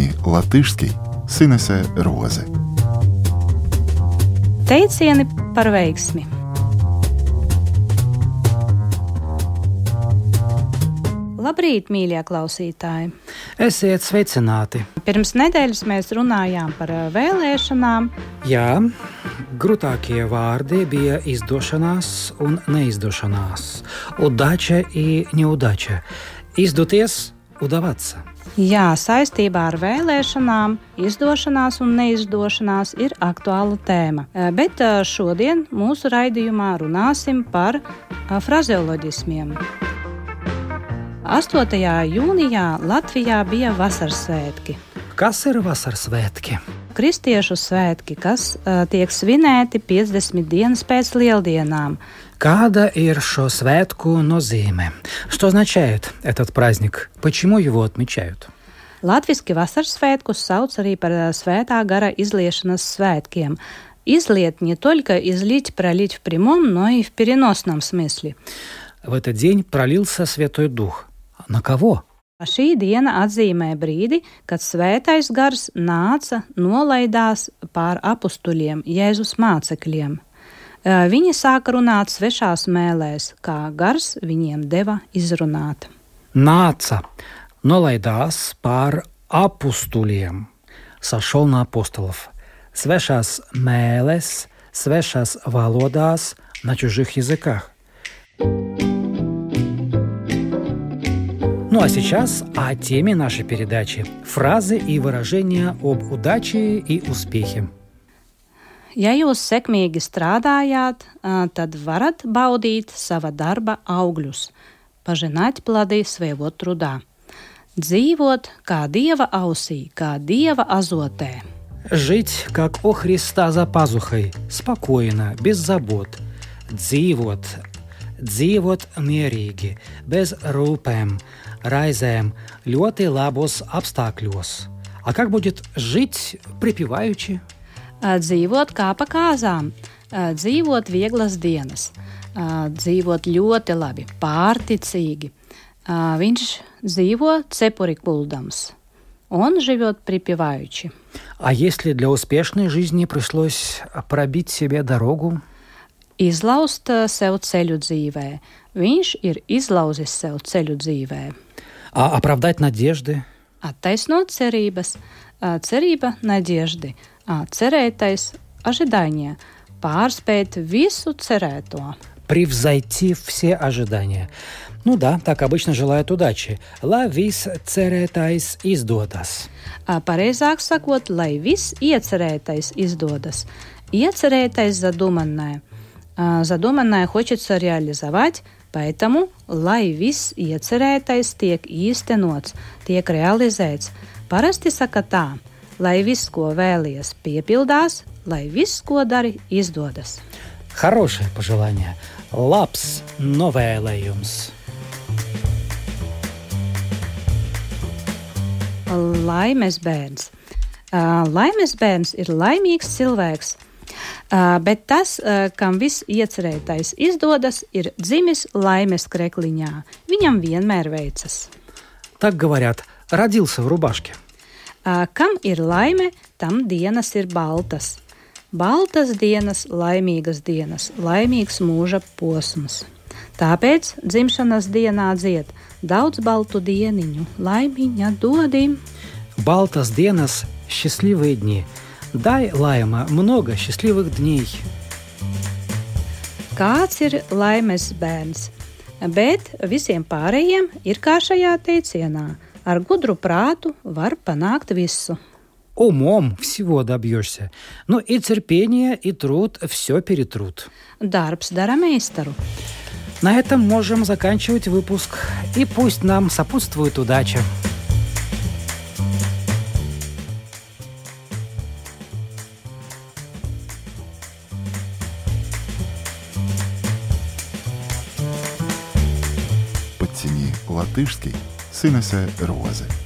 Paciņi latviski Sinese Roze. Teicieni par veiksmi. Labrīt, mīļie klausītāji! Esiet sveicināti! Pirms nedēļas mēs runājām par vēlēšanām. Jā, grūtākie vārdi bija izdošanās un neizdošanās. Удача и неудача. Izdoties, удаваться. Jā, saistībā ar vēlēšanām izdošanās un neizdošanās ir aktuāla tēma. Bet šodien mūsu raidījumā runāsim par frazeoloģismiem. 8. jūnijā Latvijā bija vasaras svētki. Kas ir vasaras svētki? Kristiešu svētki, kas tiek svinēti 50 dienas pēc lieldienām. Kāda ir šo светку nozīme? Что означает этот праздник? Почему его отмечают? Latviski vasaras svētkus sauc arī par svētā gara излiešanas svētkiem. Излить не только излить, пролить в прямом, но и в переносном смысле. В этот день пролился Святой Дух. На кого? Šī diena atzīmē brīdi, kad svētais gars nāca, nolaidās pār apustuļiem, Jēzus mācekļiem. Viņi sāka runāt svešās mēlēs, kā gars viņiem deva izrunāt. Nāca, nolaidās pār apustuļiem, сошел на апостолов. Свešās mēlēs, svešās valodās, на чужих языках. Ну а сейчас о теме нашей передачи. Фразы и выражения об удаче и успехе. Ja jūs sekmīgi strādājāt, tad varat baudīt sava darba augļus, pažināt plody своего труда, dzīvot kā Dieva ausī, kā Dieva azotē. Жить, как у Христа за пазухой, спокойно, без забот. Dzīvot mierīgi, bez rūpēm, raizēm, ļoti labos apstākļos. А как будет жить припеваючи? Dzīvot kā pa kāzām, dzīvot vieglas dienas, dzīvot ļoti labi, pārticīgi. Viņš dzīvo cepuri kuldams, он живет припеваючи. А если для успешной жизни пришлось пробить себе дорогу? Izlaust sev ceļu dzīvē. Viņš ir izlauzis sev ceļu dzīvē. А оправдать надежды? Attaisnot cerības, cerība надежды. Cerētais ожидание, pārspēt visu cerēto. Превзойти все ожидания. Ну да, так обычно желают удачи. Lai viss cerētais izdodas. Pareizāk sakot, lai viss iecerētais izdodas. Iecerētais задуманное. Задуманное хочется реализовать, поэтому, lai viss iecerētais tiek īstenots, tiek realizēts. Parasti saka tā. Lai viss, ko vēlies, piepildās, lai viss, ko dari, izdodas. Хорошее пожелание. Labs novēlējums. Laimes bērns. Laimes bērns ir laimīgs cilvēks, bet tas, kam viss iecerētais izdodas, ir dzimis laimes krekliņā. Viņam vienmēr veicas. Так говорят, родился в рубашке. Kam ir laime, tam dienas ir baltas. Baltas dienas, laimīgas dienas, laimīgs mūža posms. Tāpēc dzimšanas dienā dzied daudz baltu dieniņu, laimiņa dodim. Baltas dienas, счастливые дни. Дай, Laima, много счастливых дней. Kāds ir laimes bērns? Bet visiem pārējiem ir kā šajā teicienā. Ar gudru prātu var panākt visu. Умом всего добьешься. Но и терпение, и труд все перетрут. Darbs dara meistaru. На этом можем заканчивать выпуск. И пусть нам сопутствует удача. Paciņi latviski Sinese Roze.